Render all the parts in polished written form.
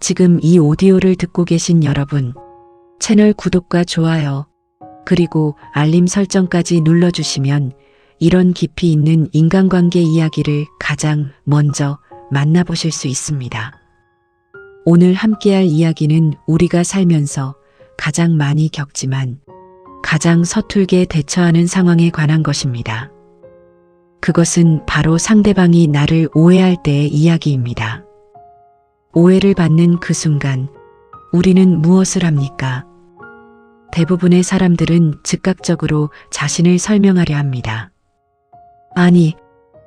지금 이 오디오를 듣고 계신 여러분, 채널 구독과 좋아요, 그리고 알림 설정까지 눌러주시면 이런 깊이 있는 인간관계 이야기를 가장 먼저 만나보실 수 있습니다. 오늘 함께할 이야기는 우리가 살면서 가장 많이 겪지만 가장 서툴게 대처하는 상황에 관한 것입니다. 그것은 바로 상대방이 나를 오해할 때의 이야기입니다. 오해를 받는 그 순간 우리는 무엇을 합니까? 대부분의 사람들은 즉각적으로 자신을 설명하려 합니다. 아니,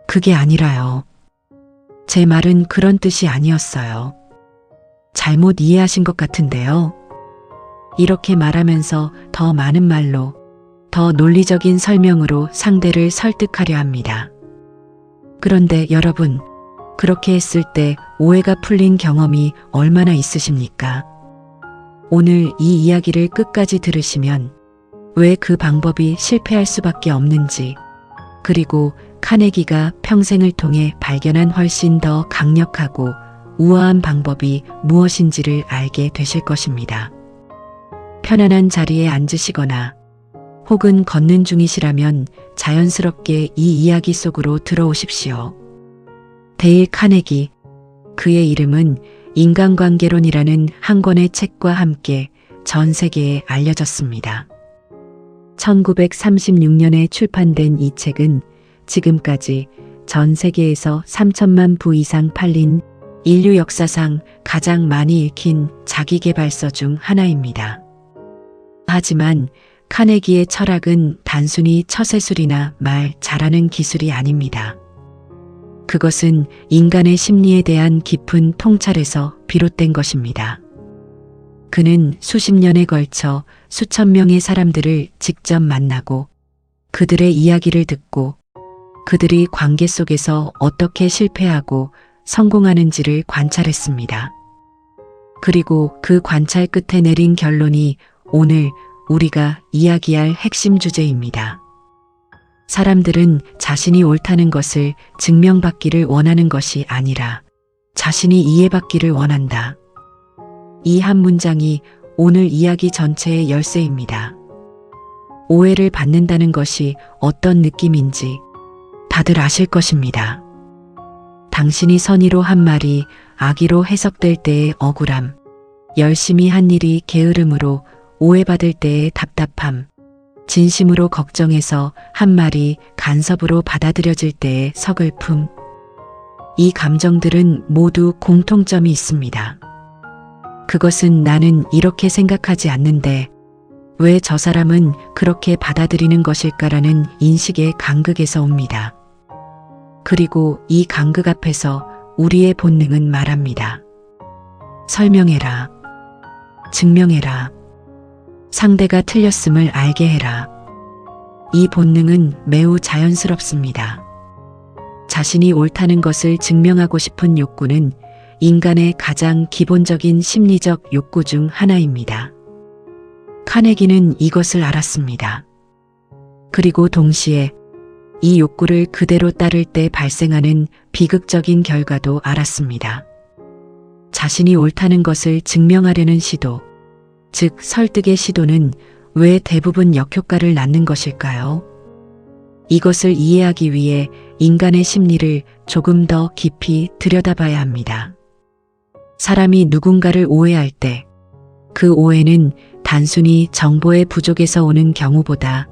그게 아니라요. 제 말은 그런 뜻이 아니었어요. 잘못 이해하신 것 같은데요. 이렇게 말하면서 더 많은 말로, 더 논리적인 설명으로 상대를 설득하려 합니다. 그런데 여러분, 그렇게 했을 때 오해가 풀린 경험이 얼마나 있으십니까? 오늘 이 이야기를 끝까지 들으시면 왜 그 방법이 실패할 수밖에 없는지, 그리고 카네기가 평생을 통해 발견한 훨씬 더 강력하고 우아한 방법이 무엇인지를 알게 되실 것입니다. 편안한 자리에 앉으시거나 혹은 걷는 중이시라면 자연스럽게 이 이야기 속으로 들어오십시오. 데일 카네기, 그의 이름은 인간관계론이라는 한 권의 책과 함께 전 세계에 알려졌습니다. 1936년에 출판된 이 책은 지금까지 전 세계에서 3천만 부 이상 팔린 인류 역사상 가장 많이 읽힌 자기계발서 중 하나입니다. 하지만 카네기의 철학은 단순히 처세술이나 말 잘하는 기술이 아닙니다. 그것은 인간의 심리에 대한 깊은 통찰에서 비롯된 것입니다. 그는 수십 년에 걸쳐 수천 명의 사람들을 직접 만나고 그들의 이야기를 듣고 그들이 관계 속에서 어떻게 실패하고 성공하는지를 관찰했습니다. 그리고 그 관찰 끝에 내린 결론이 오늘 우리가 이야기할 핵심 주제입니다. 사람들은 자신이 옳다는 것을 증명받기를 원하는 것이 아니라 자신이 이해받기를 원한다. 이 한 문장이 오늘 이야기 전체의 열쇠입니다. 오해를 받는다는 것이 어떤 느낌인지 다들 아실 것입니다. 당신이 선의로 한 말이 악의로 해석될 때의 억울함, 열심히 한 일이 게으름으로 오해받을 때의 답답함, 진심으로 걱정해서 한 말이 간섭으로 받아들여질 때의 서글픔. 이 감정들은 모두 공통점이 있습니다. 그것은 나는 이렇게 생각하지 않는데 왜 저 사람은 그렇게 받아들이는 것일까라는 인식의 간극에서 옵니다. 그리고 이 간극 앞에서 우리의 본능은 말합니다. 설명해라. 증명해라. 상대가 틀렸음을 알게 해라. 이 본능은 매우 자연스럽습니다. 자신이 옳다는 것을 증명하고 싶은 욕구는 인간의 가장 기본적인 심리적 욕구 중 하나입니다. 카네기는 이것을 알았습니다. 그리고 동시에 이 욕구를 그대로 따를 때 발생하는 비극적인 결과도 알았습니다. 자신이 옳다는 것을 증명하려는 시도, 즉 설득의 시도는 왜 대부분 역효과를 낳는 것일까요? 이것을 이해하기 위해 인간의 심리를 조금 더 깊이 들여다봐야 합니다. 사람이 누군가를 오해할 때 그 오해는 단순히 정보의 부족에서 오는 경우보다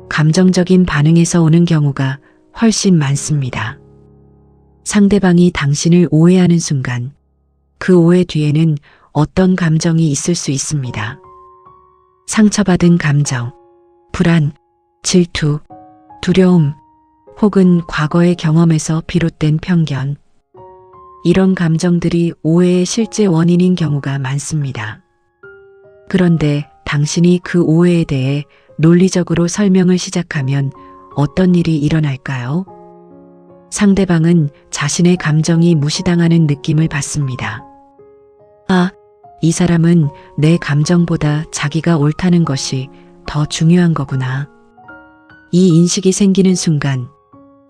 감정적인 반응에서 오는 경우가 훨씬 많습니다. 상대방이 당신을 오해하는 순간 그 오해 뒤에는 어떤 감정이 있을 수 있습니다. 상처받은 감정, 불안, 질투, 두려움, 혹은 과거의 경험에서 비롯된 편견. 이런 감정들이 오해의 실제 원인인 경우가 많습니다. 그런데 당신이 그 오해에 대해 논리적으로 설명을 시작하면 어떤 일이 일어날까요? 상대방은 자신의 감정이 무시당하는 느낌을 받습니다. 아, 이 사람은 내 감정보다 자기가 옳다는 것이 더 중요한 거구나. 이 인식이 생기는 순간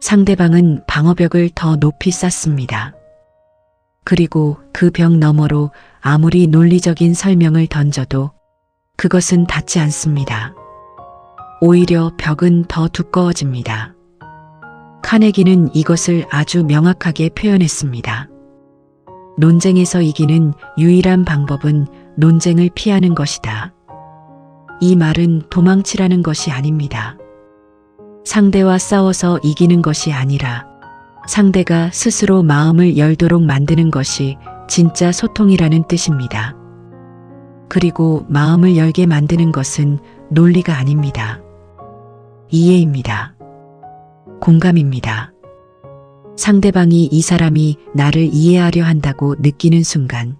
상대방은 방어벽을 더 높이 쌓습니다. 그리고 그 벽 너머로 아무리 논리적인 설명을 던져도 그것은 닿지 않습니다. 오히려 벽은 더 두꺼워집니다. 카네기는 이것을 아주 명확하게 표현했습니다. 논쟁에서 이기는 유일한 방법은 논쟁을 피하는 것이다. 이 말은 도망치라는 것이 아닙니다. 상대와 싸워서 이기는 것이 아니라 상대가 스스로 마음을 열도록 만드는 것이 진짜 소통이라는 뜻입니다. 그리고 마음을 열게 만드는 것은 논리가 아닙니다. 이해입니다. 공감입니다. 상대방이 이 사람이 나를 이해하려 한다고 느끼는 순간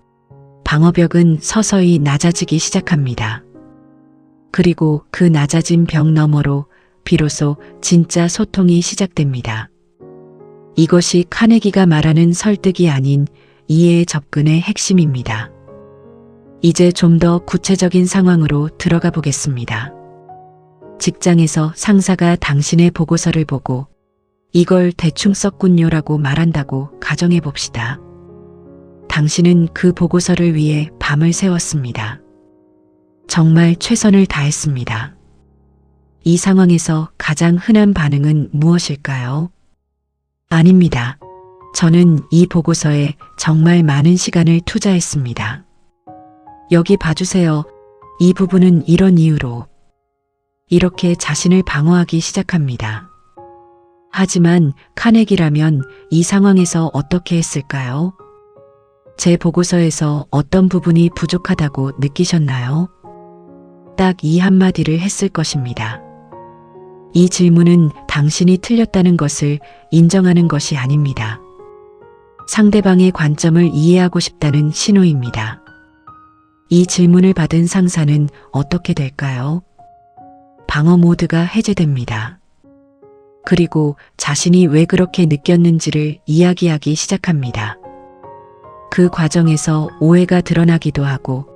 방어벽은 서서히 낮아지기 시작합니다. 그리고 그 낮아진 벽 너머로 비로소 진짜 소통이 시작됩니다. 이것이 카네기가 말하는 설득이 아닌 이해의 접근의 핵심입니다. 이제 좀 더 구체적인 상황으로 들어가 보겠습니다. 직장에서 상사가 당신의 보고서를 보고 이걸 대충 썼군요라고 말한다고 가정해 봅시다. 당신은 그 보고서를 위해 밤을 새웠습니다. 정말 최선을 다했습니다. 이 상황에서 가장 흔한 반응은 무엇일까요? 아닙니다. 저는 이 보고서에 정말 많은 시간을 투자했습니다. 여기 봐주세요. 이 부분은 이런 이유로. 이렇게 자신을 방어하기 시작합니다. 하지만 카네기라면 이 상황에서 어떻게 했을까요? 제 보고서에서 어떤 부분이 부족하다고 느끼셨나요? 딱 이 한마디를 했을 것입니다. 이 질문은 당신이 틀렸다는 것을 인정하는 것이 아닙니다. 상대방의 관점을 이해하고 싶다는 신호입니다. 이 질문을 받은 상사는 어떻게 될까요? 방어 모드가 해제됩니다. 그리고 자신이 왜 그렇게 느꼈는지를 이야기하기 시작합니다. 그 과정에서 오해가 드러나기도 하고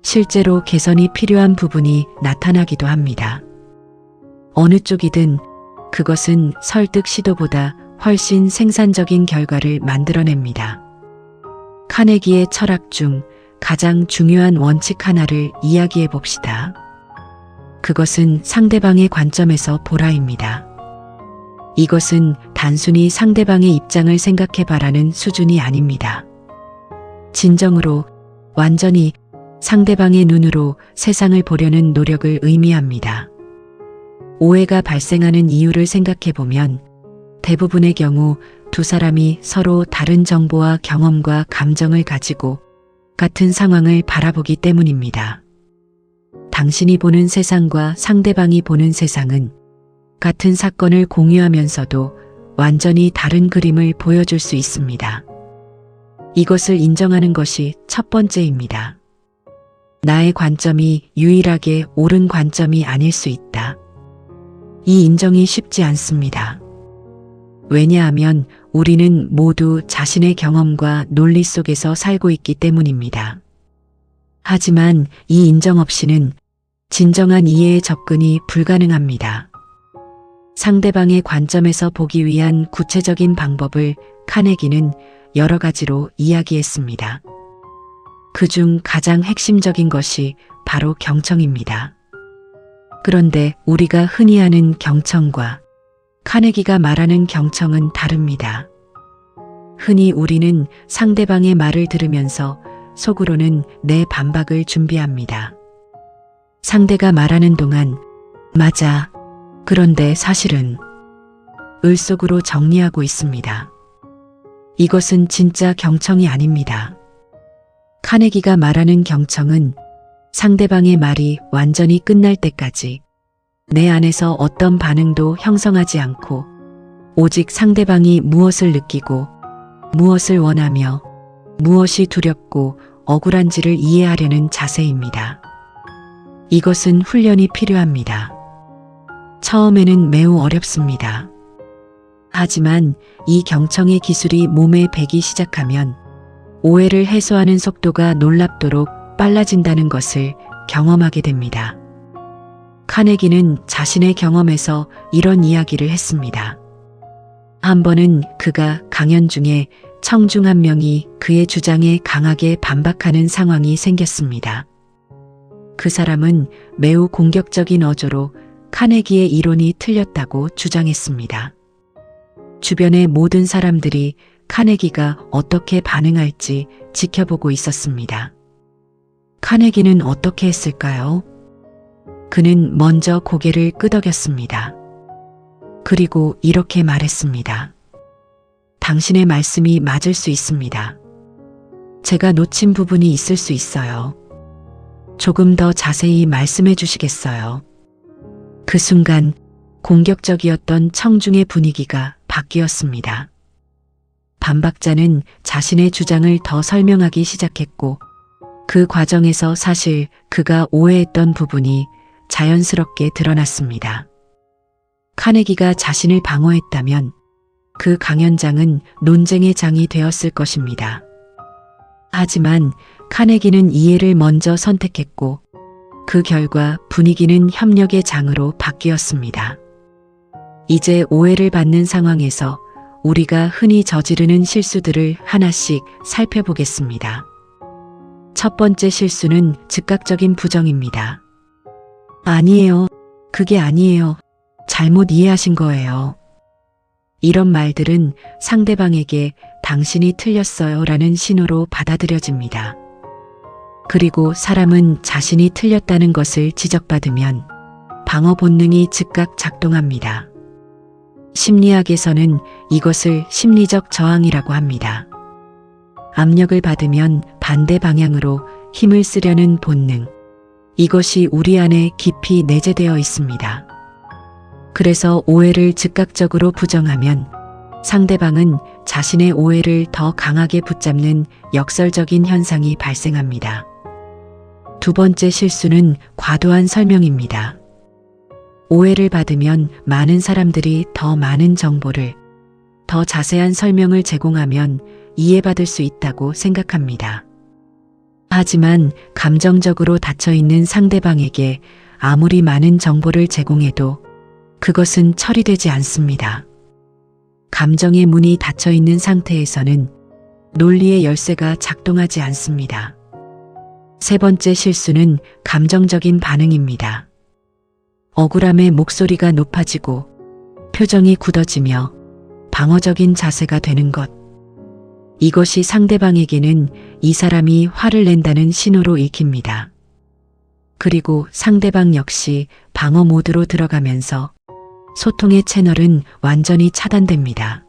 실제로 개선이 필요한 부분이 나타나기도 합니다. 어느 쪽이든 그것은 설득 시도보다 훨씬 생산적인 결과를 만들어냅니다. 카네기의 철학 중 가장 중요한 원칙 하나를 이야기해 봅시다. 그것은 상대방의 관점에서 보라입니다. 이것은 단순히 상대방의 입장을 생각해 봐라는 수준이 아닙니다. 진정으로, 완전히 상대방의 눈으로 세상을 보려는 노력을 의미합니다. 오해가 발생하는 이유를 생각해 보면 대부분의 경우 두 사람이 서로 다른 정보와 경험과 감정을 가지고 같은 상황을 바라보기 때문입니다. 당신이 보는 세상과 상대방이 보는 세상은 같은 사건을 공유하면서도 완전히 다른 그림을 보여줄 수 있습니다. 이것을 인정하는 것이 첫 번째입니다. 나의 관점이 유일하게 옳은 관점이 아닐 수 있다. 이 인정이 쉽지 않습니다. 왜냐하면 우리는 모두 자신의 경험과 논리 속에서 살고 있기 때문입니다. 하지만 이 인정 없이는 진정한 이해의 접근이 불가능합니다. 상대방의 관점에서 보기 위한 구체적인 방법을 카네기는 여러 가지로 이야기했습니다. 그중 가장 핵심적인 것이 바로 경청입니다. 그런데 우리가 흔히 아는 경청과 카네기가 말하는 경청은 다릅니다. 흔히 우리는 상대방의 말을 들으면서 속으로는 내 반박을 준비합니다. 상대가 말하는 동안 맞아, 그런데 사실은 을 속으로 정리하고 있습니다. 이것은 진짜 경청이 아닙니다. 카네기가 말하는 경청은 상대방의 말이 완전히 끝날 때까지 내 안에서 어떤 반응도 형성하지 않고 오직 상대방이 무엇을 느끼고 무엇을 원하며 무엇이 두렵고 억울한지를 이해하려는 자세입니다. 이것은 훈련이 필요합니다. 처음에는 매우 어렵습니다. 하지만 이 경청의 기술이 몸에 배기 시작하면 오해를 해소하는 속도가 놀랍도록 빨라진다는 것을 경험하게 됩니다. 카네기는 자신의 경험에서 이런 이야기를 했습니다. 한 번은 그가 강연 중에 청중 한 명이 그의 주장에 강하게 반박하는 상황이 생겼습니다. 그 사람은 매우 공격적인 어조로 카네기의 이론이 틀렸다고 주장했습니다. 주변의 모든 사람들이 카네기가 어떻게 반응할지 지켜보고 있었습니다. 카네기는 어떻게 했을까요? 그는 먼저 고개를 끄덕였습니다. 그리고 이렇게 말했습니다. 당신의 말씀이 맞을 수 있습니다. 제가 놓친 부분이 있을 수 있어요. 조금 더 자세히 말씀해 주시겠어요? 그 순간 공격적이었던 청중의 분위기가 바뀌었습니다. 반박자는 자신의 주장을 더 설명하기 시작했고 그 과정에서 사실 그가 오해했던 부분이 자연스럽게 드러났습니다. 카네기가 자신을 방어했다면 그 강연장은 논쟁의 장이 되었을 것입니다. 하지만 카네기는 이해를 먼저 선택했고 그 결과 분위기는 협력의 장으로 바뀌었습니다. 이제 오해를 받는 상황에서 우리가 흔히 저지르는 실수들을 하나씩 살펴보겠습니다. 첫 번째 실수는 즉각적인 부정입니다. 아니에요. 그게 아니에요. 잘못 이해하신 거예요. 이런 말들은 상대방에게 당신이 틀렸어요 라는 신호로 받아들여집니다. 그리고 사람은 자신이 틀렸다는 것을 지적받으면 방어 본능이 즉각 작동합니다. 심리학에서는 이것을 심리적 저항이라고 합니다. 압력을 받으면 반대 방향으로 힘을 쓰려는 본능. 이것이 우리 안에 깊이 내재되어 있습니다. 그래서 오해를 즉각적으로 부정하면 상대방은 자신의 오해를 더 강하게 붙잡는 역설적인 현상이 발생합니다. 두 번째 실수는 과도한 설명입니다. 오해를 받으면 많은 사람들이 더 많은 정보를, 더 자세한 설명을 제공하면 이해받을 수 있다고 생각합니다. 하지만 감정적으로 닫혀있는 상대방에게 아무리 많은 정보를 제공해도 그것은 처리되지 않습니다. 감정의 문이 닫혀있는 상태에서는 논리의 열쇠가 작동하지 않습니다. 세 번째 실수는 감정적인 반응입니다. 억울함에 목소리가 높아지고 표정이 굳어지며 방어적인 자세가 되는 것. 이것이 상대방에게는 이 사람이 화를 낸다는 신호로 읽힙니다. 그리고 상대방 역시 방어 모드로 들어가면서 소통의 채널은 완전히 차단됩니다.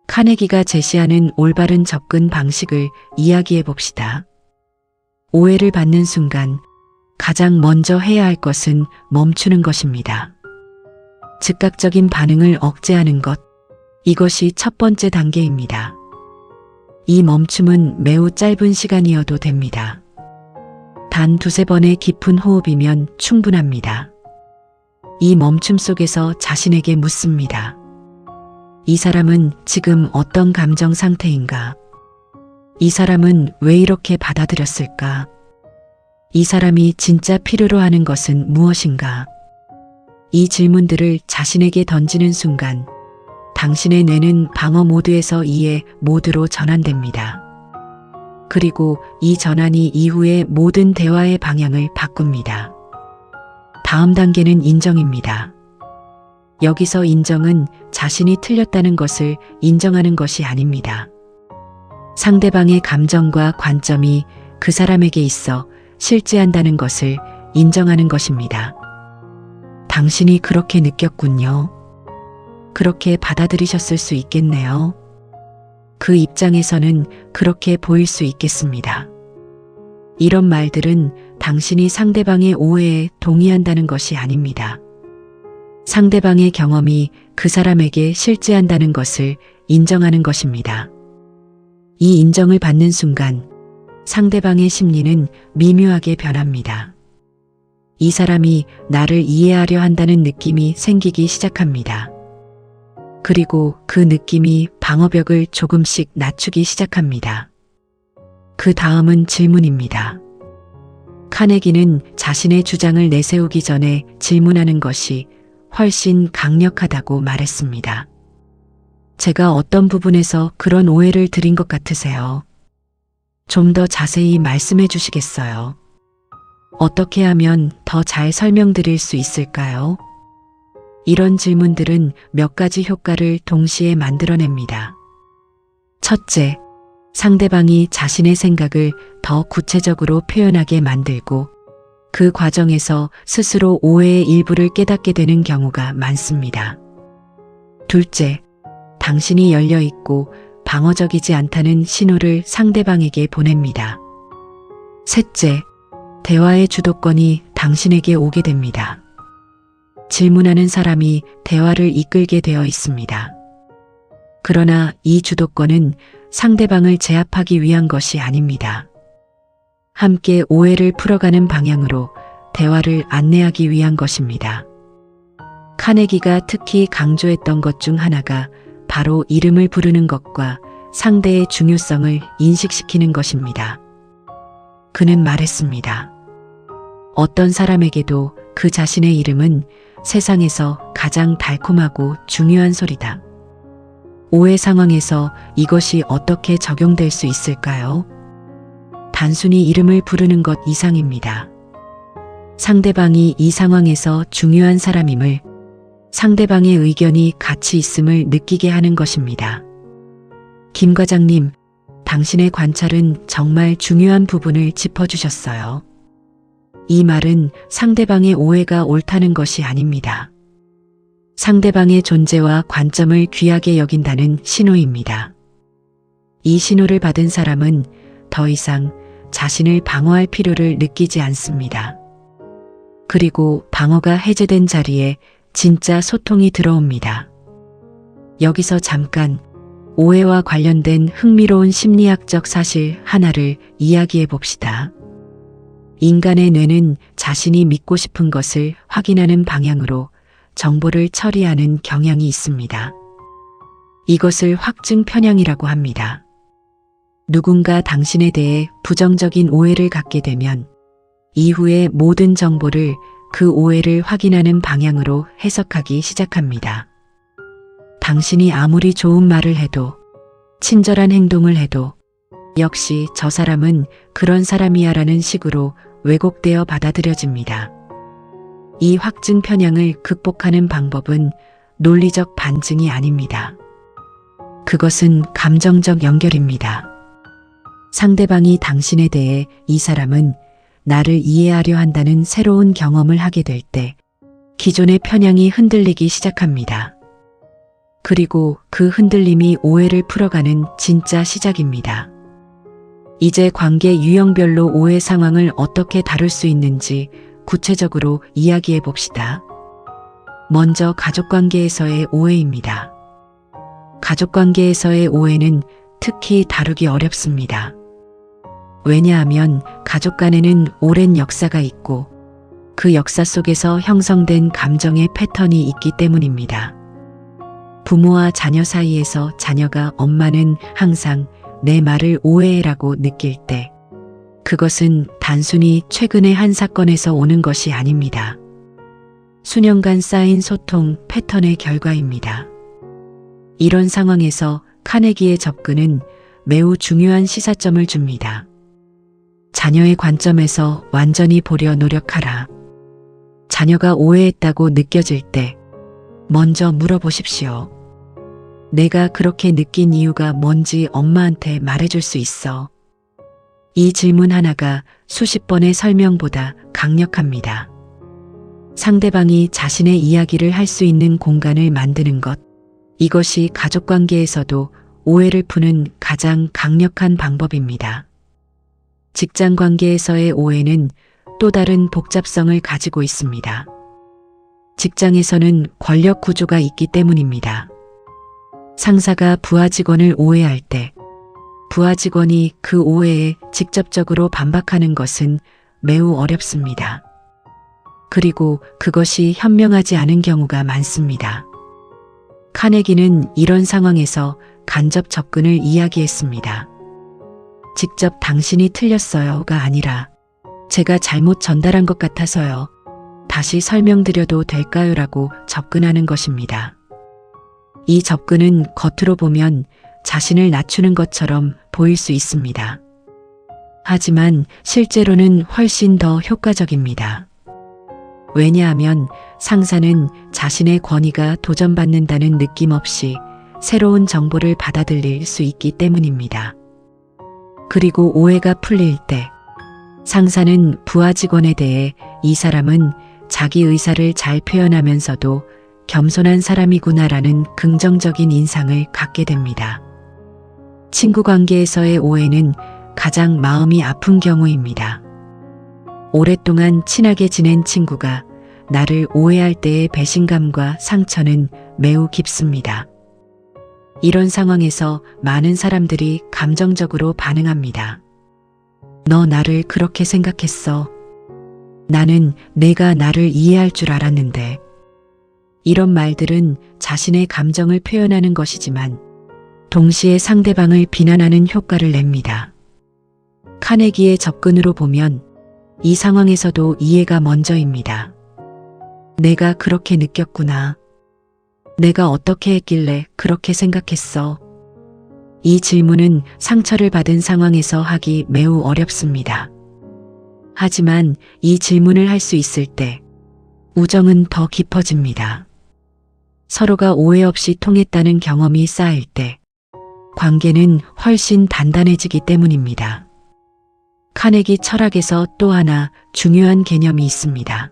카네기가 제시하는 올바른 접근 방식을 이야기해 봅시다. 오해를 받는 순간 가장 먼저 해야 할 것은 멈추는 것입니다. 즉각적인 반응을 억제하는 것, 이것이 첫 번째 단계입니다. 이 멈춤은 매우 짧은 시간이어도 됩니다. 단 두세 번의 깊은 호흡이면 충분합니다. 이 멈춤 속에서 자신에게 묻습니다. 이 사람은 지금 어떤 감정 상태인가? 이 사람은 왜 이렇게 받아들였을까? 이 사람이 진짜 필요로 하는 것은 무엇인가? 이 질문들을 자신에게 던지는 순간 당신의 뇌는 방어 모드에서 이해 모드로 전환됩니다. 그리고 이 전환이 이후의 모든 대화의 방향을 바꿉니다. 다음 단계는 인정입니다. 여기서 인정은 자신이 틀렸다는 것을 인정하는 것이 아닙니다. 상대방의 감정과 관점이 그 사람에게 있어 실제한다는 것을 인정하는 것입니다. 당신이 그렇게 느꼈군요. 그렇게 받아들이셨을 수 있겠네요. 그 입장에서는 그렇게 보일 수 있겠습니다. 이런 말들은 당신이 상대방의 오해에 동의한다는 것이 아닙니다. 상대방의 경험이 그 사람에게 실제한다는 것을 인정하는 것입니다. 이 인정을 받는 순간 상대방의 심리는 미묘하게 변합니다. 이 사람이 나를 이해하려 한다는 느낌이 생기기 시작합니다. 그리고 그 느낌이 방어벽을 조금씩 낮추기 시작합니다. 그 다음은 질문입니다. 카네기는 자신의 주장을 내세우기 전에 질문하는 것이 훨씬 강력하다고 말했습니다. 제가 어떤 부분에서 그런 오해를 드린 것 같으세요? 좀 더 자세히 말씀해 주시겠어요? 어떻게 하면 더 잘 설명드릴 수 있을까요? 이런 질문들은 몇 가지 효과를 동시에 만들어냅니다. 첫째, 상대방이 자신의 생각을 더 구체적으로 표현하게 만들고 그 과정에서 스스로 오해의 일부를 깨닫게 되는 경우가 많습니다. 둘째, 당신이 열려있고 방어적이지 않다는 신호를 상대방에게 보냅니다. 셋째, 대화의 주도권이 당신에게 오게 됩니다. 질문하는 사람이 대화를 이끌게 되어 있습니다. 그러나 이 주도권은 상대방을 제압하기 위한 것이 아닙니다. 함께 오해를 풀어가는 방향으로 대화를 안내하기 위한 것입니다. 카네기가 특히 강조했던 것 중 하나가 바로 이름을 부르는 것과 상대의 중요성을 인식시키는 것입니다. 그는 말했습니다. 어떤 사람에게도 그 자신의 이름은 세상에서 가장 달콤하고 중요한 소리다. 오해 상황에서 이것이 어떻게 적용될 수 있을까요? 단순히 이름을 부르는 것 이상입니다. 상대방이 이 상황에서 중요한 사람임을, 상대방의 의견이 가치 있음을 느끼게 하는 것입니다. 김 과장님, 당신의 관찰은 정말 중요한 부분을 짚어주셨어요. 이 말은 상대방의 오해가 옳다는 것이 아닙니다. 상대방의 존재와 관점을 귀하게 여긴다는 신호입니다. 이 신호를 받은 사람은 더 이상 자신을 방어할 필요를 느끼지 않습니다. 그리고 방어가 해제된 자리에 진짜 소통이 들어옵니다. 여기서 잠깐 오해와 관련된 흥미로운 심리학적 사실 하나를 이야기해 봅시다. 인간의 뇌는 자신이 믿고 싶은 것을 확인하는 방향으로 정보를 처리하는 경향이 있습니다. 이것을 확증 편향이라고 합니다. 누군가 당신에 대해 부정적인 오해를 갖게 되면 이후의 모든 정보를 그 오해를 확인하는 방향으로 해석하기 시작합니다. 당신이 아무리 좋은 말을 해도, 친절한 행동을 해도 역시 저 사람은 그런 사람이야 라는 식으로 왜곡되어 받아들여집니다. 이 확증 편향을 극복하는 방법은 논리적 반증이 아닙니다. 그것은 감정적 연결입니다. 상대방이 당신에 대해 이 사람은 나를 이해하려 한다는 새로운 경험을 하게 될 때 기존의 편향이 흔들리기 시작합니다. 그리고 그 흔들림이 오해를 풀어가는 진짜 시작입니다. 이제 관계 유형별로 오해 상황을 어떻게 다룰 수 있는지 구체적으로 이야기해 봅시다. 먼저 가족관계에서의 오해입니다. 가족관계에서의 오해는 특히 다루기 어렵습니다. 왜냐하면 가족 간에는 오랜 역사가 있고 그 역사 속에서 형성된 감정의 패턴이 있기 때문입니다. 부모와 자녀 사이에서 자녀가 엄마는 항상 내 말을 오해해라고 느낄 때 그것은 단순히 최근의 한 사건에서 오는 것이 아닙니다. 수년간 쌓인 소통 패턴의 결과입니다. 이런 상황에서 카네기의 접근은 매우 중요한 시사점을 줍니다. 자녀의 관점에서 완전히 보려 노력하라. 자녀가 오해했다고 느껴질 때 먼저 물어보십시오. 내가 그렇게 느낀 이유가 뭔지 엄마한테 말해줄 수 있어. 이 질문 하나가 수십 번의 설명보다 강력합니다. 상대방이 자신의 이야기를 할 수 있는 공간을 만드는 것, 이것이 가족관계에서도 오해를 푸는 가장 강력한 방법입니다. 직장관계에서의 오해는 또 다른 복잡성을 가지고 있습니다. 직장에서는 권력 구조가 있기 때문입니다. 상사가 부하 직원을 오해할 때 부하 직원이 그 오해에 직접적으로 반박하는 것은 매우 어렵습니다. 그리고 그것이 현명하지 않은 경우가 많습니다. 카네기는 이런 상황에서 간접 접근을 이야기했습니다. 직접 당신이 틀렸어요가 아니라 제가 잘못 전달한 것 같아서요. 다시 설명드려도 될까요? 라고 접근하는 것입니다. 이 접근은 겉으로 보면 자신을 낮추는 것처럼 보일 수 있습니다. 하지만 실제로는 훨씬 더 효과적입니다. 왜냐하면 상사는 자신의 권위가 도전받는다는 느낌 없이 새로운 정보를 받아들일 수 있기 때문입니다. 그리고 오해가 풀릴 때 상사는 부하 직원에 대해 이 사람은 자기 의사를 잘 표현하면서도 겸손한 사람이구나라는 긍정적인 인상을 갖게 됩니다. 친구 관계에서의 오해는 가장 마음이 아픈 경우입니다. 오랫동안 친하게 지낸 친구가 나를 오해할 때의 배신감과 상처는 매우 깊습니다. 이런 상황에서 많은 사람들이 감정적으로 반응합니다. 너 나를 그렇게 생각했어. 나는 내가 나를 이해할 줄 알았는데. 이런 말들은 자신의 감정을 표현하는 것이지만 동시에 상대방을 비난하는 효과를 냅니다. 카네기의 접근으로 보면 이 상황에서도 이해가 먼저입니다. 내가 그렇게 느꼈구나. 내가 어떻게 했길래 그렇게 생각했어. 이 질문은 상처를 받은 상황에서 하기 매우 어렵습니다. 하지만 이 질문을 할 수 있을 때 우정은 더 깊어집니다. 서로가 오해 없이 통했다는 경험이 쌓일 때 관계는 훨씬 단단해지기 때문입니다. 카네기 철학에서 또 하나 중요한 개념이 있습니다.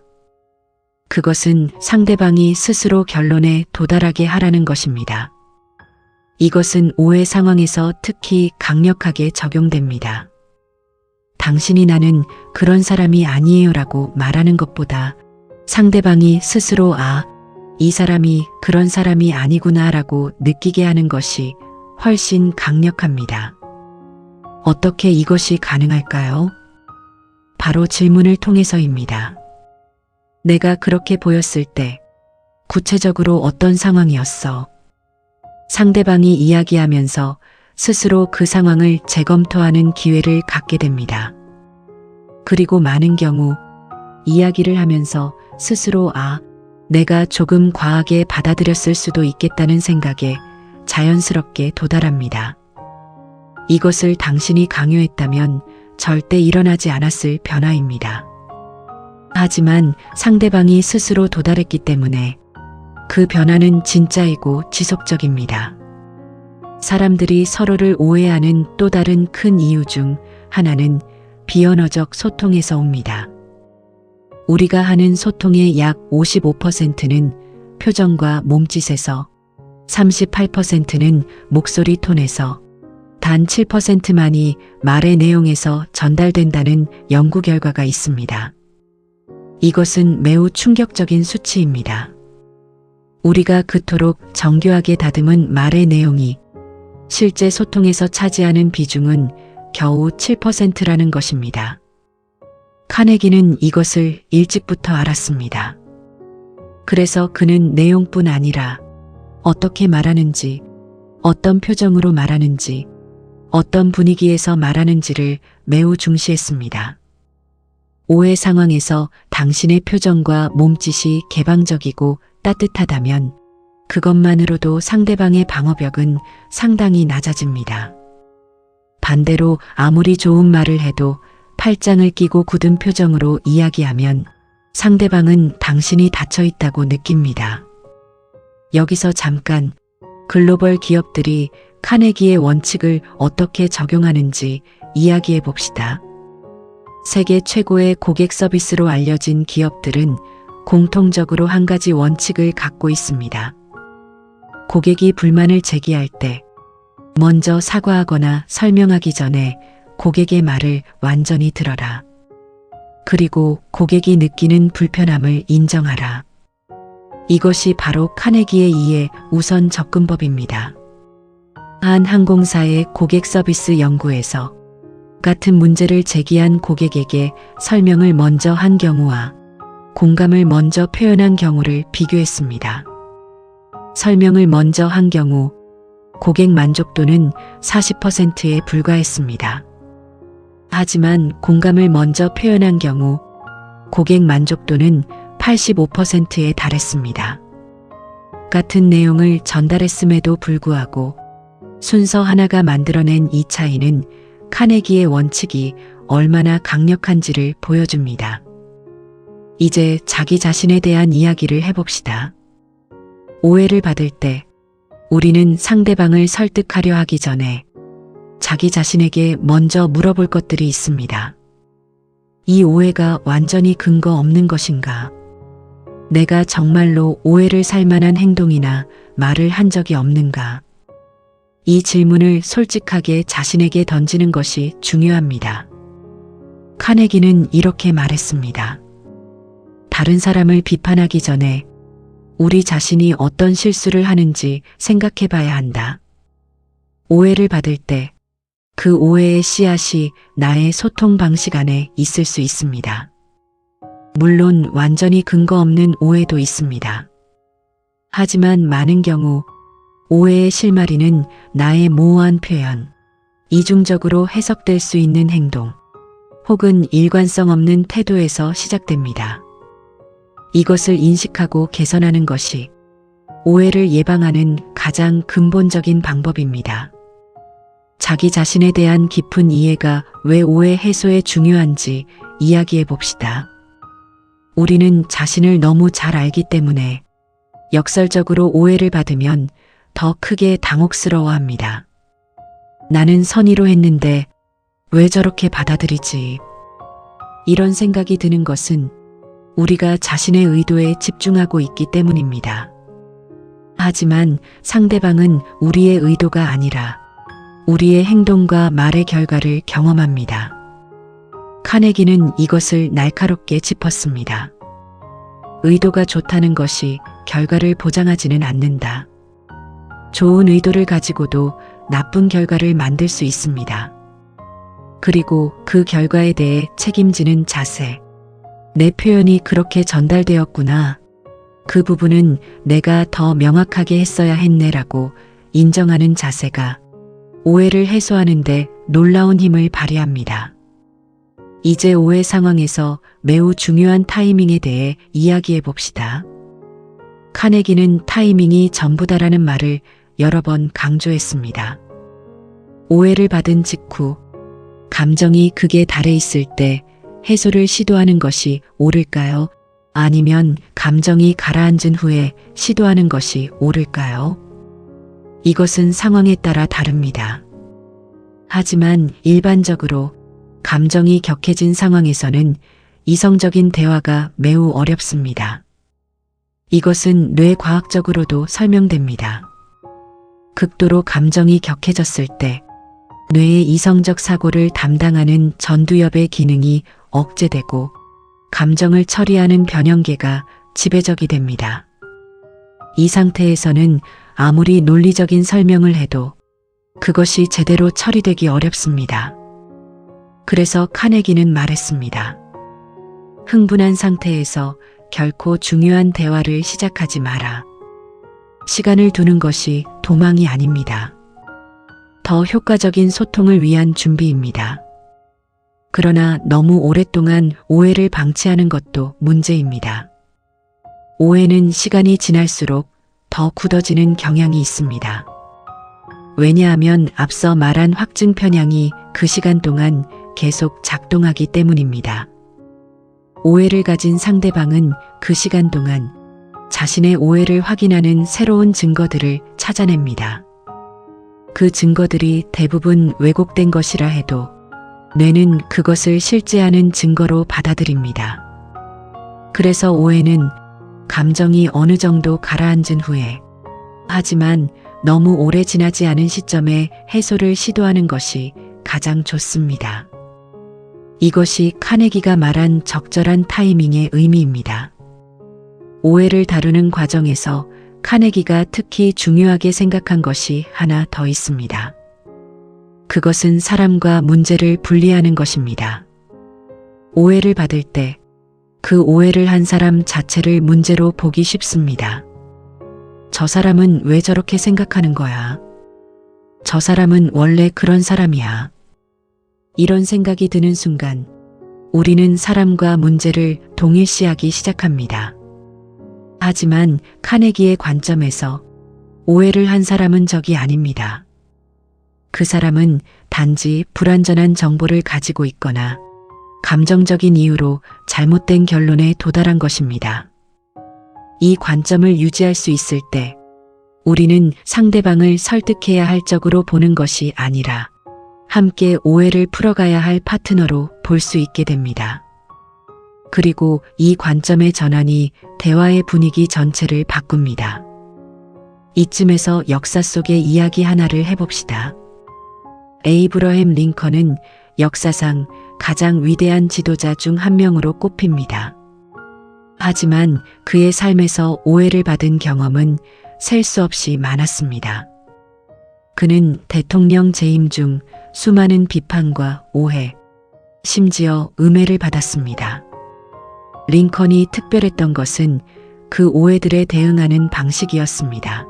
그것은 상대방이 스스로 결론에 도달하게 하라는 것입니다. 이것은 오해 상황에서 특히 강력하게 적용됩니다. 당신이 나는 그런 사람이 아니에요라고 말하는 것보다 상대방이 스스로 이 사람이 그런 사람이 아니구나라고 느끼게 하는 것이 훨씬 강력합니다. 어떻게 이것이 가능할까요? 바로 질문을 통해서입니다. 내가 그렇게 보였을 때 구체적으로 어떤 상황이었어? 상대방이 이야기하면서 스스로 그 상황을 재검토하는 기회를 갖게 됩니다. 그리고 많은 경우 이야기를 하면서 스스로 내가 조금 과하게 받아들였을 수도 있겠다는 생각에 자연스럽게 도달합니다. 이것을 당신이 강요했다면 절대 일어나지 않았을 변화입니다. 하지만 상대방이 스스로 도달했기 때문에 그 변화는 진짜이고 지속적입니다. 사람들이 서로를 오해하는 또 다른 큰 이유 중 하나는 비언어적 소통에서 옵니다. 우리가 하는 소통의 약 55%는 표정과 몸짓에서, 38%는 목소리 톤에서, 단 7%만이 말의 내용에서 전달된다는 연구 결과가 있습니다. 이것은 매우 충격적인 수치입니다. 우리가 그토록 정교하게 다듬은 말의 내용이 실제 소통에서 차지하는 비중은 겨우 7%라는 것입니다. 카네기는 이것을 일찍부터 알았습니다. 그래서 그는 내용뿐 아니라 어떻게 말하는지, 어떤 표정으로 말하는지, 어떤 분위기에서 말하는지를 매우 중시했습니다. 오해 상황에서 당신의 표정과 몸짓이 개방적이고 따뜻하다면 그것만으로도 상대방의 방어벽은 상당히 낮아집니다. 반대로 아무리 좋은 말을 해도 팔짱을 끼고 굳은 표정으로 이야기하면 상대방은 당신이 닫혀 있다고 느낍니다. 여기서 잠깐 글로벌 기업들이 카네기의 원칙을 어떻게 적용하는지 이야기해 봅시다. 세계 최고의 고객 서비스로 알려진 기업들은 공통적으로 한 가지 원칙을 갖고 있습니다. 고객이 불만을 제기할 때 먼저 사과하거나 설명하기 전에 고객의 말을 완전히 들어라. 그리고 고객이 느끼는 불편함을 인정하라. 이것이 바로 카네기의 2의 우선 접근법입니다. 한 항공사의 고객 서비스 연구에서 같은 문제를 제기한 고객에게 설명을 먼저 한 경우와 공감을 먼저 표현한 경우를 비교했습니다. 설명을 먼저 한 경우 고객 만족도는 40%에 불과했습니다. 하지만 공감을 먼저 표현한 경우 고객 만족도는 85%에 달했습니다. 같은 내용을 전달했음에도 불구하고 순서 하나가 만들어낸 이 차이는 카네기의 원칙이 얼마나 강력한지를 보여줍니다. 이제 자기 자신에 대한 이야기를 해봅시다. 오해를 받을 때 우리는 상대방을 설득하려 하기 전에 자기 자신에게 먼저 물어볼 것들이 있습니다. 이 오해가 완전히 근거 없는 것인가? 내가 정말로 오해를 살 만한 행동이나 말을 한 적이 없는가? 이 질문을 솔직하게 자신에게 던지는 것이 중요합니다. 카네기는 이렇게 말했습니다. 다른 사람을 비판하기 전에 우리 자신이 어떤 실수를 하는지 생각해 봐야 한다. 오해를 받을 때 그 오해의 씨앗이 나의 소통 방식 안에 있을 수 있습니다. 물론 완전히 근거 없는 오해도 있습니다. 하지만 많은 경우 오해의 실마리는 나의 모호한 표현, 이중적으로 해석될 수 있는 행동, 혹은 일관성 없는 태도에서 시작됩니다. 이것을 인식하고 개선하는 것이 오해를 예방하는 가장 근본적인 방법입니다. 자기 자신에 대한 깊은 이해가 왜 오해 해소에 중요한지 이야기해 봅시다. 우리는 자신을 너무 잘 알기 때문에 역설적으로 오해를 받으면 더 크게 당혹스러워합니다. 나는 선의로 했는데 왜 저렇게 받아들이지? 이런 생각이 드는 것은 우리가 자신의 의도에 집중하고 있기 때문입니다. 하지만 상대방은 우리의 의도가 아니라 우리의 행동과 말의 결과를 경험합니다. 카네기는 이것을 날카롭게 짚었습니다. 의도가 좋다는 것이 결과를 보장하지는 않는다. 좋은 의도를 가지고도 나쁜 결과를 만들 수 있습니다. 그리고 그 결과에 대해 책임지는 자세. 내 표현이 그렇게 전달되었구나. 그 부분은 내가 더 명확하게 했어야 했네라고 인정하는 자세가 오해를 해소하는데 놀라운 힘을 발휘합니다. 이제 오해 상황에서 매우 중요한 타이밍에 대해 이야기해 봅시다. 카네기는 타이밍이 전부다라는 말을 여러 번 강조했습니다. 오해를 받은 직후 감정이 극에 달해 있을 때 해소를 시도하는 것이 옳을까요? 아니면 감정이 가라앉은 후에 시도하는 것이 옳을까요? 이것은 상황에 따라 다릅니다. 하지만 일반적으로 감정이 격해진 상황에서는 이성적인 대화가 매우 어렵습니다. 이것은 뇌과학적으로도 설명됩니다. 극도로 감정이 격해졌을 때 뇌의 이성적 사고를 담당하는 전두엽의 기능이 억제되고 감정을 처리하는 변형계가 지배적이 됩니다. 이 상태에서는 아무리 논리적인 설명을 해도 그것이 제대로 처리되기 어렵습니다. 그래서 카네기는 말했습니다. 흥분한 상태에서 결코 중요한 대화를 시작하지 마라. 시간을 두는 것이 도망이 아닙니다. 더 효과적인 소통을 위한 준비입니다. 그러나 너무 오랫동안 오해를 방치하는 것도 문제입니다. 오해는 시간이 지날수록 더 굳어지는 경향이 있습니다. 왜냐하면 앞서 말한 확증 편향이 그 시간 동안 계속 작동하기 때문입니다. 오해를 가진 상대방은 그 시간 동안 자신의 오해를 확인하는 새로운 증거들을 찾아냅니다. 그 증거들이 대부분 왜곡된 것이라 해도 뇌는 그것을 실제하는 증거로 받아들입니다. 그래서 오해는 감정이 어느 정도 가라앉은 후에, 하지만 너무 오래 지나지 않은 시점에 해소를 시도하는 것이 가장 좋습니다. 이것이 카네기가 말한 적절한 타이밍의 의미입니다. 오해를 다루는 과정에서 카네기가 특히 중요하게 생각한 것이 하나 더 있습니다. 그것은 사람과 문제를 분리하는 것입니다. 오해를 받을 때 그 오해를 한 사람 자체를 문제로 보기 쉽습니다. 저 사람은 왜 저렇게 생각하는 거야? 저 사람은 원래 그런 사람이야. 이런 생각이 드는 순간 우리는 사람과 문제를 동일시하기 시작합니다. 하지만 카네기의 관점에서 오해를 한 사람은 적이 아닙니다. 그 사람은 단지 불완전한 정보를 가지고 있거나 감정적인 이유로 잘못된 결론에 도달한 것입니다. 이 관점을 유지할 수 있을 때 우리는 상대방을 설득해야 할 적으로 보는 것이 아니라 함께 오해를 풀어가야 할 파트너로 볼 수 있게 됩니다. 그리고 이 관점의 전환이 대화의 분위기 전체를 바꿉니다. 이쯤에서 역사 속의 이야기 하나를 해봅시다. 에이브러햄 링컨은 역사상 가장 위대한 지도자 중 한 명으로 꼽힙니다. 하지만 그의 삶에서 오해를 받은 경험은 셀 수 없이 많았습니다. 그는 대통령 재임 중 수많은 비판과 오해, 심지어 음해를 받았습니다. 링컨이 특별했던 것은 그 오해들에 대응하는 방식이었습니다.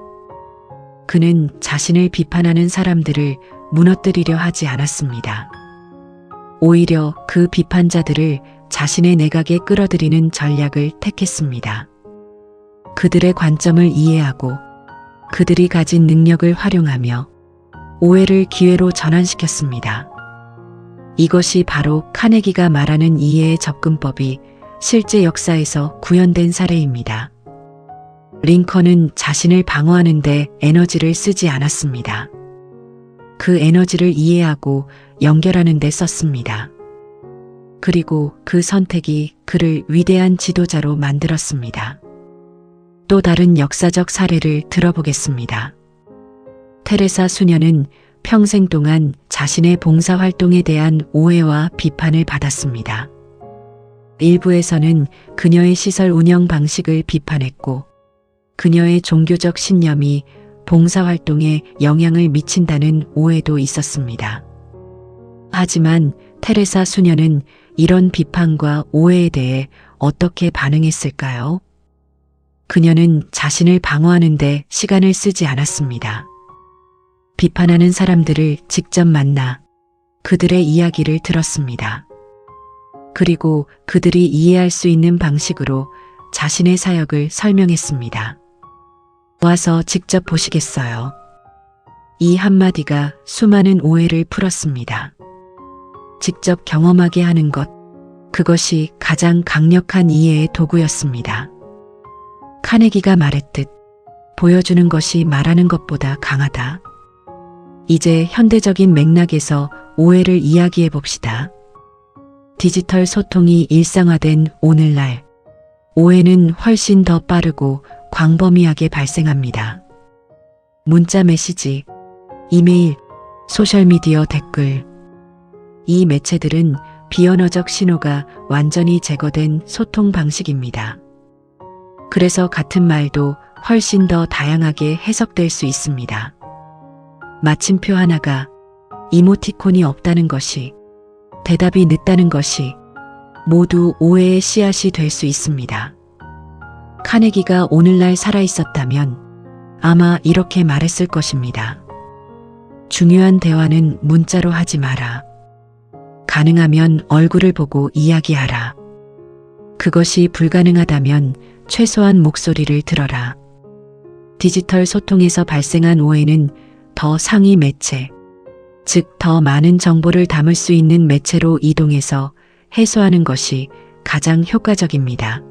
그는 자신을 비판하는 사람들을 무너뜨리려 하지 않았습니다. 오히려 그 비판자들을 자신의 내각에 끌어들이는 전략을 택했습니다. 그들의 관점을 이해하고 그들이 가진 능력을 활용하며 오해를 기회로 전환시켰습니다. 이것이 바로 카네기가 말하는 이해의 접근법이 실제 역사에서 구현된 사례입니다. 링컨은 자신을 방어하는 데 에너지를 쓰지 않았습니다. 그 에너지를 이해하고 연결하는 데 썼습니다. 그리고 그 선택이 그를 위대한 지도자로 만들었습니다. 또 다른 역사적 사례를 들어보겠습니다. 테레사 수녀는 평생 동안 자신의 봉사활동에 대한 오해와 비판을 받았습니다. 일부에서는 그녀의 시설 운영 방식을 비판했고 그녀의 종교적 신념이 봉사활동에 영향을 미친다는 오해도 있었습니다. 하지만 테레사 수녀는 이런 비판과 오해에 대해 어떻게 반응했을까요? 그녀는 자신을 방어하는 데 시간을 쓰지 않았습니다. 비판하는 사람들을 직접 만나 그들의 이야기를 들었습니다. 그리고 그들이 이해할 수 있는 방식으로 자신의 사역을 설명했습니다. 와서 직접 보시겠어요? 이 한마디가 수많은 오해를 풀었습니다. 직접 경험하게 하는 것, 그것이 가장 강력한 이해의 도구였습니다. 카네기가 말했듯 보여주는 것이 말하는 것보다 강하다. 이제 현대적인 맥락에서 오해를 이야기해 봅시다. 디지털 소통이 일상화된 오늘날, 오해는 훨씬 더 빠르고 광범위하게 발생합니다. 문자 메시지, 이메일, 소셜미디어 댓글. 이 매체들은 비언어적 신호가 완전히 제거된 소통 방식입니다. 그래서 같은 말도 훨씬 더 다양하게 해석될 수 있습니다. 마침표 하나가 이모티콘이 없다는 것이, 대답이 늦다는 것이 모두 오해의 씨앗이 될 수 있습니다. 카네기가 오늘날 살아있었다면 아마 이렇게 말했을 것입니다. 중요한 대화는 문자로 하지 마라. 가능하면 얼굴을 보고 이야기하라. 그것이 불가능하다면 최소한 목소리를 들어라. 디지털 소통에서 발생한 오해는 더 상위 매체, 즉 더 많은 정보를 담을 수 있는 매체로 이동해서 해소하는 것이 가장 효과적입니다.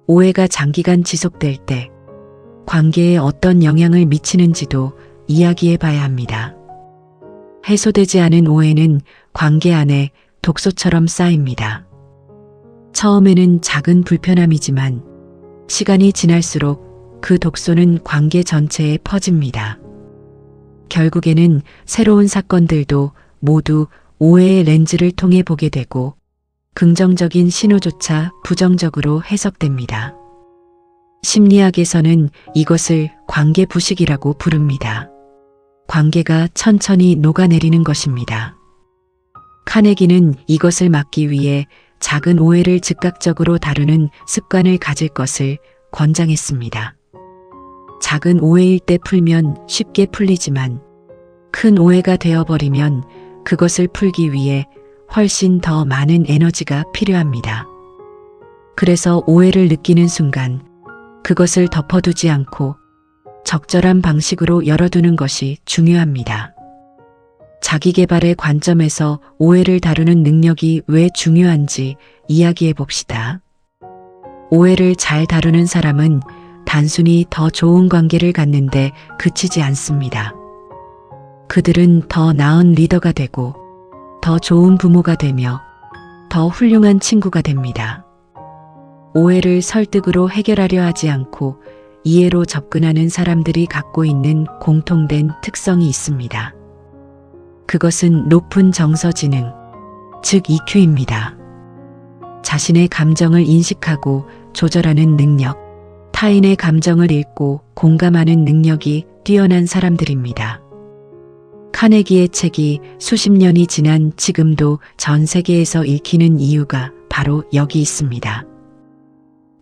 오해가 장기간 지속될 때 관계에 어떤 영향을 미치는지도 이야기해 봐야 합니다. 해소되지 않은 오해는 관계 안에 독소처럼 쌓입니다. 처음에는 작은 불편함이지만 시간이 지날수록 그 독소는 관계 전체에 퍼집니다. 결국에는 새로운 사건들도 모두 오해의 렌즈를 통해 보게 되고 긍정적인 신호조차 부정적으로 해석됩니다. 심리학에서는 이것을 관계 부식이라고 부릅니다. 관계가 천천히 녹아내리는 것입니다. 카네기는 이것을 막기 위해 작은 오해를 즉각적으로 다루는 습관을 가질 것을 권장했습니다. 작은 오해일 때 풀면 쉽게 풀리지만 큰 오해가 되어버리면 그것을 풀기 위해 훨씬 더 많은 에너지가 필요합니다. 그래서 오해를 느끼는 순간 그것을 덮어두지 않고 적절한 방식으로 열어두는 것이 중요합니다. 자기계발의 관점에서 오해를 다루는 능력이 왜 중요한지 이야기해 봅시다. 오해를 잘 다루는 사람은 단순히 더 좋은 관계를 갖는데 그치지 않습니다. 그들은 더 나은 리더가 되고 더 좋은 부모가 되며 더 훌륭한 친구가 됩니다. 오해를 설득으로 해결하려 하지 않고 이해로 접근하는 사람들이 갖고 있는 공통된 특성이 있습니다. 그것은 높은 정서 지능, 즉 EQ입니다. 자신의 감정을 인식하고 조절하는 능력, 타인의 감정을 읽고 공감하는 능력이 뛰어난 사람들입니다. 카네기의 책이 수십 년이 지난 지금도 전 세계에서 읽히는 이유가 바로 여기 있습니다.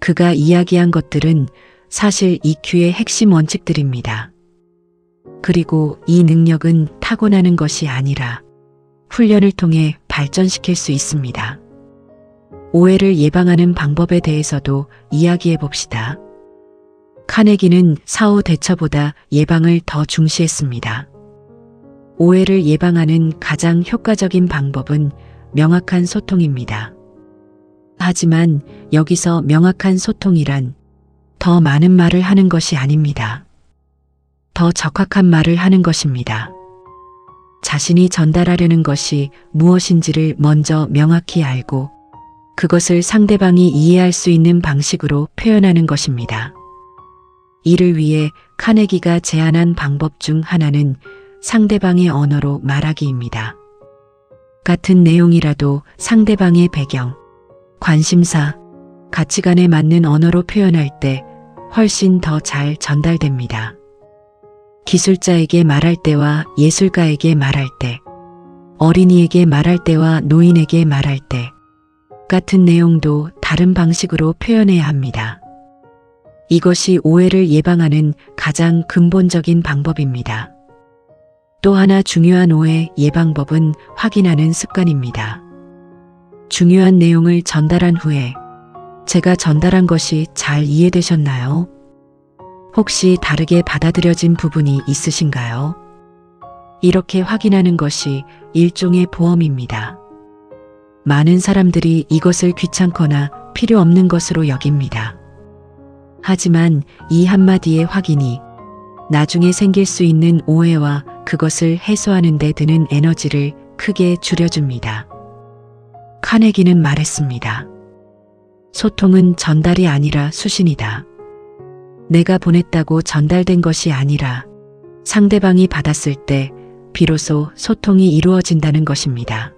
그가 이야기한 것들은 사실 EQ의 핵심 원칙들입니다. 그리고 이 능력은 타고나는 것이 아니라 훈련을 통해 발전시킬 수 있습니다. 오해를 예방하는 방법에 대해서도 이야기해 봅시다. 카네기는 사후 대처보다 예방을 더 중시했습니다. 오해를 예방하는 가장 효과적인 방법은 명확한 소통입니다. 하지만 여기서 명확한 소통이란 더 많은 말을 하는 것이 아닙니다. 더 적확한 말을 하는 것입니다. 자신이 전달하려는 것이 무엇인지를 먼저 명확히 알고 그것을 상대방이 이해할 수 있는 방식으로 표현하는 것입니다. 이를 위해 카네기가 제안한 방법 중 하나는 상대방의 언어로 말하기입니다. 같은 내용이라도 상대방의 배경, 관심사, 가치관에 맞는 언어로 표현할 때 훨씬 더 잘 전달됩니다. 기술자에게 말할 때와 예술가에게 말할 때, 어린이에게 말할 때와 노인에게 말할 때, 같은 내용도 다른 방식으로 표현해야 합니다. 이것이 오해를 예방하는 가장 근본적인 방법입니다. 또 하나 중요한 오해 예방법은 확인하는 습관입니다. 중요한 내용을 전달한 후에 제가 전달한 것이 잘 이해되셨나요? 혹시 다르게 받아들여진 부분이 있으신가요? 이렇게 확인하는 것이 일종의 보험입니다. 많은 사람들이 이것을 귀찮거나 필요 없는 것으로 여깁니다. 하지만 이 한마디의 확인이 나중에 생길 수 있는 오해와 그것을 해소하는 데 드는 에너지를 크게 줄여줍니다. 카네기는 말했습니다. 소통은 전달이 아니라 수신이다. 내가 보냈다고 전달된 것이 아니라 상대방이 받았을 때 비로소 소통이 이루어진다는 것입니다.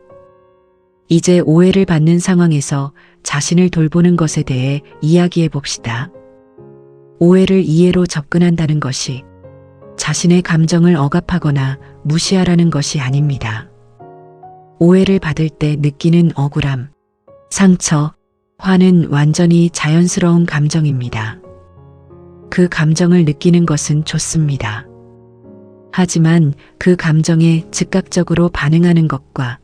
이제 오해를 받는 상황에서 자신을 돌보는 것에 대해 이야기해 봅시다. 오해를 이해로 접근한다는 것이 자신의 감정을 억압하거나 무시하라는 것이 아닙니다. 오해를 받을 때 느끼는 억울함, 상처, 화는 완전히 자연스러운 감정입니다. 그 감정을 느끼는 것은 좋습니다. 하지만 그 감정에 즉각적으로 반응하는 것과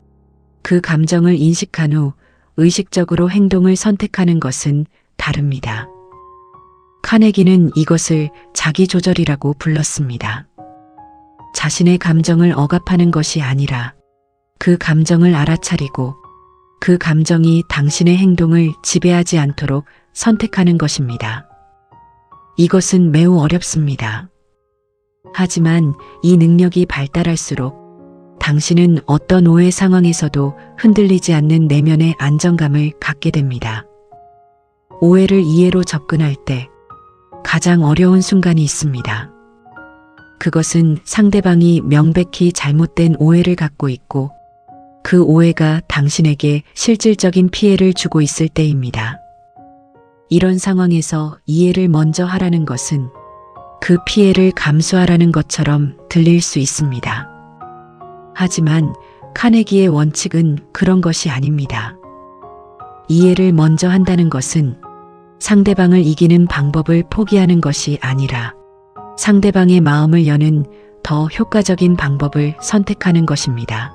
그 감정을 인식한 후 의식적으로 행동을 선택하는 것은 다릅니다. 카네기는 이것을 자기조절이라고 불렀습니다. 자신의 감정을 억압하는 것이 아니라 그 감정을 알아차리고 그 감정이 당신의 행동을 지배하지 않도록 선택하는 것입니다. 이것은 매우 어렵습니다. 하지만 이 능력이 발달할수록 당신은 어떤 오해 상황에서도 흔들리지 않는 내면의 안정감을 갖게 됩니다. 오해를 이해로 접근할 때 가장 어려운 순간이 있습니다. 그것은 상대방이 명백히 잘못된 오해를 갖고 있고 그 오해가 당신에게 실질적인 피해를 주고 있을 때입니다. 이런 상황에서 이해를 먼저 하라는 것은 그 피해를 감수하라는 것처럼 들릴 수 있습니다. 하지만 카네기의 원칙은 그런 것이 아닙니다. 이해를 먼저 한다는 것은 상대방을 이기는 방법을 포기하는 것이 아니라 상대방의 마음을 여는 더 효과적인 방법을 선택하는 것입니다.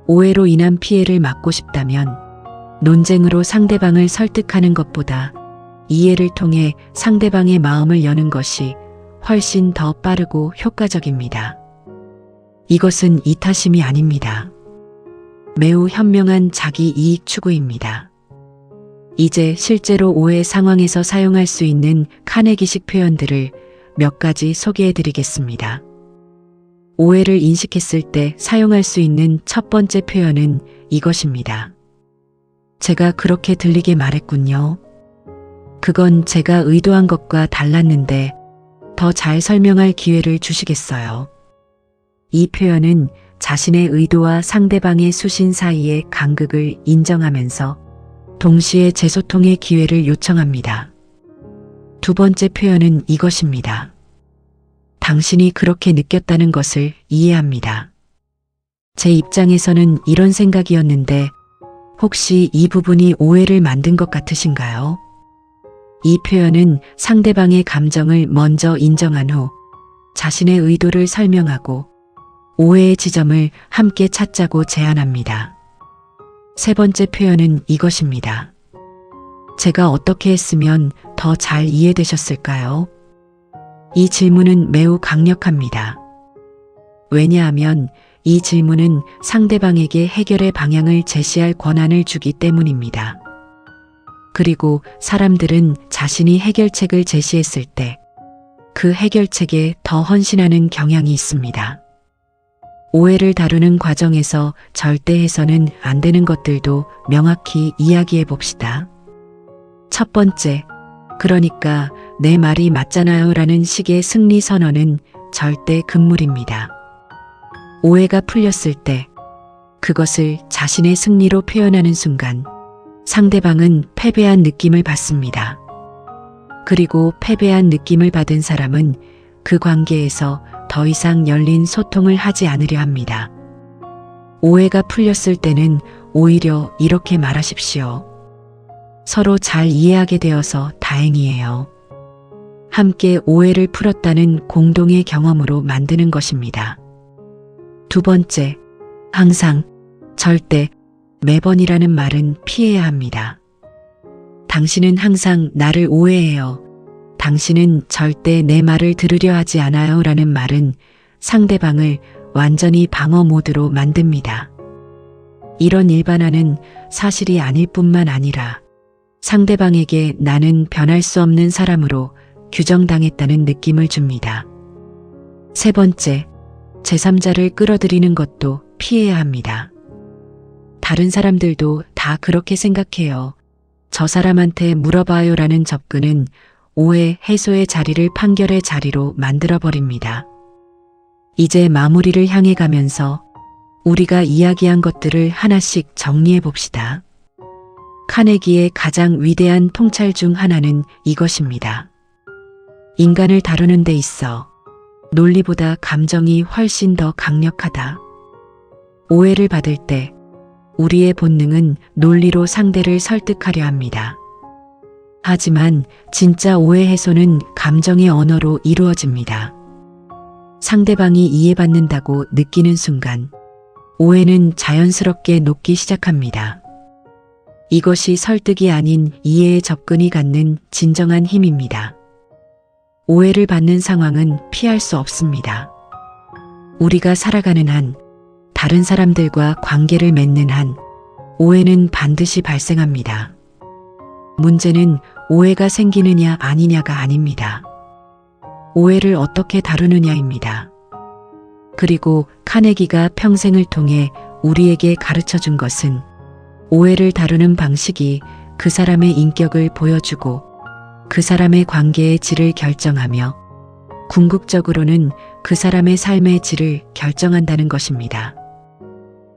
오해로 인한 피해를 막고 싶다면 논쟁으로 상대방을 설득하는 것보다 이해를 통해 상대방의 마음을 여는 것이 훨씬 더 빠르고 효과적입니다. 이것은 이타심이 아닙니다. 매우 현명한 자기 이익 추구입니다. 이제 실제로 오해 상황에서 사용할 수 있는 카네기식 표현들을 몇 가지 소개해 드리겠습니다. 오해를 인식했을 때 사용할 수 있는 첫 번째 표현은 이것입니다. 제가 그렇게 들리게 말했군요. 그건 제가 의도한 것과 달랐는데 더 잘 설명할 기회를 주시겠어요? 이 표현은 자신의 의도와 상대방의 수신 사이의 간극을 인정하면서 동시에 재소통의 기회를 요청합니다. 두 번째 표현은 이것입니다. 당신이 그렇게 느꼈다는 것을 이해합니다. 제 입장에서는 이런 생각이었는데 혹시 이 부분이 오해를 만든 것 같으신가요? 이 표현은 상대방의 감정을 먼저 인정한 후 자신의 의도를 설명하고 오해의 지점을 함께 찾자고 제안합니다. 세 번째 표현은 이것입니다. 제가 어떻게 했으면 더 잘 이해되셨을까요? 이 질문은 매우 강력합니다. 왜냐하면 이 질문은 상대방에게 해결의 방향을 제시할 권한을 주기 때문입니다. 그리고 사람들은 자신이 해결책을 제시했을 때 그 해결책에 더 헌신하는 경향이 있습니다. 오해를 다루는 과정에서 절대 해서는 안 되는 것들도 명확히 이야기해 봅시다. 첫 번째, 그러니까 내 말이 맞잖아요 라는 식의 승리 선언은 절대 금물입니다. 오해가 풀렸을 때 그것을 자신의 승리로 표현하는 순간 상대방은 패배한 느낌을 받습니다. 그리고 패배한 느낌을 받은 사람은 그 관계에서 더 이상 열린 소통을 하지 않으려 합니다. 오해가 풀렸을 때는 오히려 이렇게 말하십시오. 서로 잘 이해하게 되어서 다행이에요. 함께 오해를 풀었다는 공동의 경험으로 만드는 것입니다. 두 번째, 항상, 절대, 매번이라는 말은 피해야 합니다. 당신은 항상 나를 오해해요. 당신은 절대 내 말을 들으려 하지 않아요 라는 말은 상대방을 완전히 방어 모드로 만듭니다. 이런 일반화는 사실이 아닐 뿐만 아니라 상대방에게 나는 변할 수 없는 사람으로 규정당했다는 느낌을 줍니다. 세 번째, 제3자를 끌어들이는 것도 피해야 합니다. 다른 사람들도 다 그렇게 생각해요. 저 사람한테 물어봐요 라는 접근은 오해 해소의 자리를 판결의 자리로 만들어버립니다. 이제 마무리를 향해 가면서 우리가 이야기한 것들을 하나씩 정리해 봅시다. 카네기의 가장 위대한 통찰 중 하나는 이것입니다. 인간을 다루는 데 있어 논리보다 감정이 훨씬 더 강력하다. 오해를 받을 때 우리의 본능은 논리로 상대를 설득하려 합니다. 하지만 진짜 오해 해소는 감정의 언어로 이루어집니다. 상대방이 이해받는다고 느끼는 순간 오해는 자연스럽게 녹기 시작합니다. 이것이 설득이 아닌 이해의 접근이 갖는 진정한 힘입니다. 오해를 받는 상황은 피할 수 없습니다. 우리가 살아가는 한, 다른 사람들과 관계를 맺는 한, 오해는 반드시 발생합니다. 문제는 오해가 생기느냐 아니냐가 아닙니다. 오해를 어떻게 다루느냐입니다. 그리고 카네기가 평생을 통해 우리에게 가르쳐 준 것은 오해를 다루는 방식이 그 사람의 인격을 보여주고 그 사람의 관계의 질을 결정하며 궁극적으로는 그 사람의 삶의 질을 결정한다는 것입니다.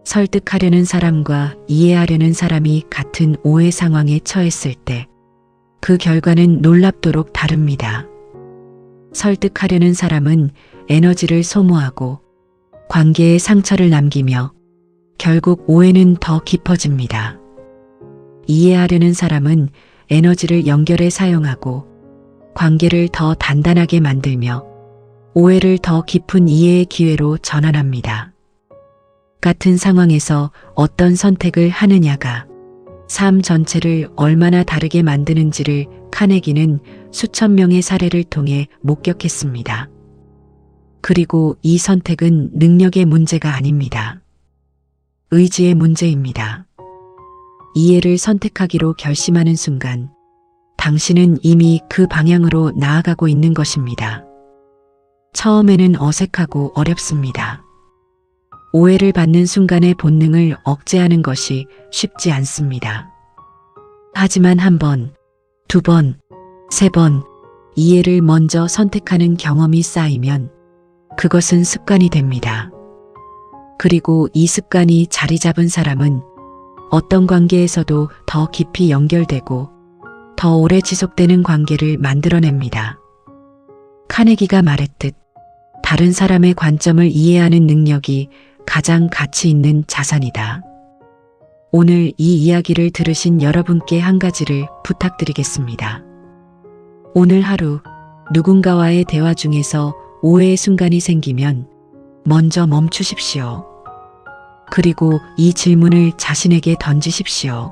설득하려는 사람과 이해하려는 사람이 같은 오해 상황에 처했을 때 그 결과는 놀랍도록 다릅니다. 설득하려는 사람은 에너지를 소모하고 관계에 상처를 남기며 결국 오해는 더 깊어집니다. 이해하려는 사람은 에너지를 연결에 사용하고 관계를 더 단단하게 만들며 오해를 더 깊은 이해의 기회로 전환합니다. 같은 상황에서 어떤 선택을 하느냐가 삶 전체를 얼마나 다르게 만드는지를 카네기는 수천 명의 사례를 통해 목격했습니다. 그리고 이 선택은 능력의 문제가 아닙니다. 의지의 문제입니다. 이해를 선택하기로 결심하는 순간 당신은 이미 그 방향으로 나아가고 있는 것입니다. 처음에는 어색하고 어렵습니다. 오해를 받는 순간의 본능을 억제하는 것이 쉽지 않습니다. 하지만 한 번, 두 번, 세 번 이해를 먼저 선택하는 경험이 쌓이면 그것은 습관이 됩니다. 그리고 이 습관이 자리 잡은 사람은 어떤 관계에서도 더 깊이 연결되고 더 오래 지속되는 관계를 만들어냅니다. 카네기가 말했듯 다른 사람의 관점을 이해하는 능력이 가장 가치 있는 자산이다. 오늘 이 이야기를 들으신 여러분께 한 가지를 부탁드리겠습니다. 오늘 하루 누군가와의 대화 중에서 오해의 순간이 생기면 먼저 멈추십시오. 그리고 이 질문을 자신에게 던지십시오.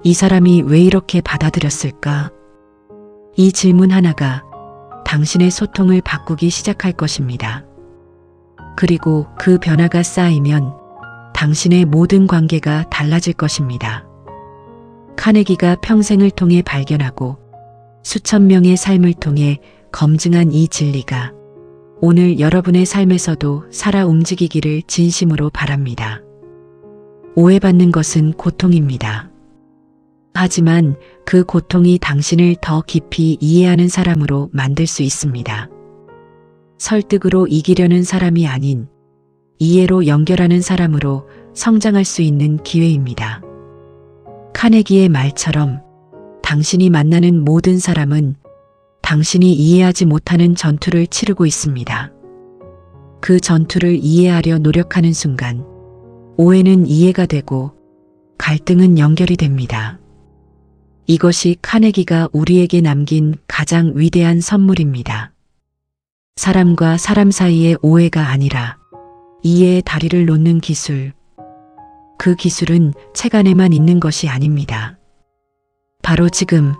이 사람이 왜 이렇게 받아들였을까? 이 질문 하나가 당신의 소통을 바꾸기 시작할 것입니다. 그리고 그 변화가 쌓이면 당신의 모든 관계가 달라질 것입니다. 카네기가 평생을 통해 발견하고 수천 명의 삶을 통해 검증한 이 진리가 오늘 여러분의 삶에서도 살아 움직이기를 진심으로 바랍니다. 오해받는 것은 고통입니다. 하지만 그 고통이 당신을 더 깊이 이해하는 사람으로 만들 수 있습니다. 설득으로 이기려는 사람이 아닌 이해로 연결하는 사람으로 성장할 수 있는 기회입니다. 카네기의 말처럼 당신이 만나는 모든 사람은 당신이 이해하지 못하는 전투를 치르고 있습니다. 그 전투를 이해하려 노력하는 순간 오해는 이해가 되고 갈등은 연결이 됩니다. 이것이 카네기가 우리에게 남긴 가장 위대한 선물입니다. 사람과 사람 사이의 오해가 아니라 이해의 다리를 놓는 기술. 그 기술은 책 안에만 있는 것이 아닙니다. 바로 지금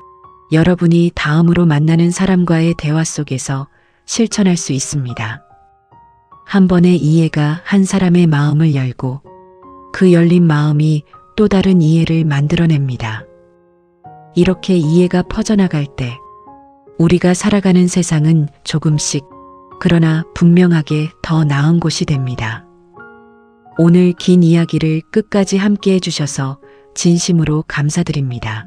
여러분이 다음으로 만나는 사람과의 대화 속에서 실천할 수 있습니다. 한 번의 이해가 한 사람의 마음을 열고 그 열린 마음이 또 다른 이해를 만들어냅니다. 이렇게 이해가 퍼져나갈 때 우리가 살아가는 세상은 조금씩 그러나 분명하게 더 나은 곳이 됩니다. 오늘 긴 이야기를 끝까지 함께 해주셔서 진심으로 감사드립니다.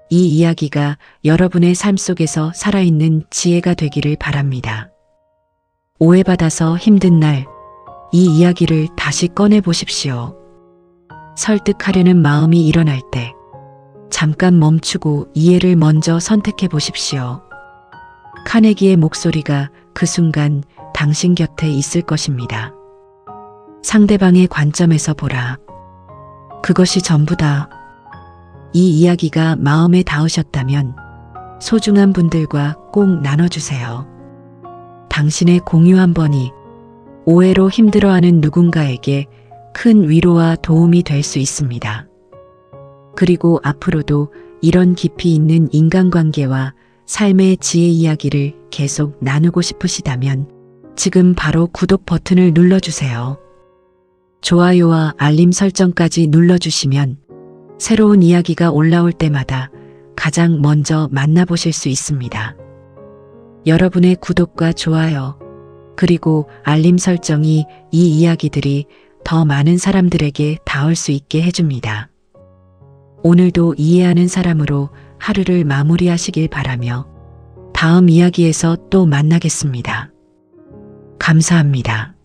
이 이야기가 여러분의 삶 속에서 살아있는 지혜가 되기를 바랍니다. 오해받아서 힘든 날, 이 이야기를 다시 꺼내 보십시오. 설득하려는 마음이 일어날 때 잠깐 멈추고 이해를 먼저 선택해 보십시오. 카네기의 목소리가 그 순간 당신 곁에 있을 것입니다. 상대방의 관점에서 보라. 그것이 전부다. 이 이야기가 마음에 닿으셨다면 소중한 분들과 꼭 나눠주세요. 당신의 공유 한 번이 오해로 힘들어하는 누군가에게 큰 위로와 도움이 될 수 있습니다. 그리고 앞으로도 이런 깊이 있는 인간관계와 삶의 지혜 이야기를 계속 나누고 싶으시다면 지금 바로 구독 버튼을 눌러주세요. 좋아요와 알림 설정까지 눌러주시면 새로운 이야기가 올라올 때마다 가장 먼저 만나보실 수 있습니다. 여러분의 구독과 좋아요, 그리고 알림 설정이 이 이야기들이 더 많은 사람들에게 닿을 수 있게 해줍니다. 오늘도 이해하는 사람으로 하루를 마무리하시길 바라며 다음 이야기에서 또 만나겠습니다. 감사합니다.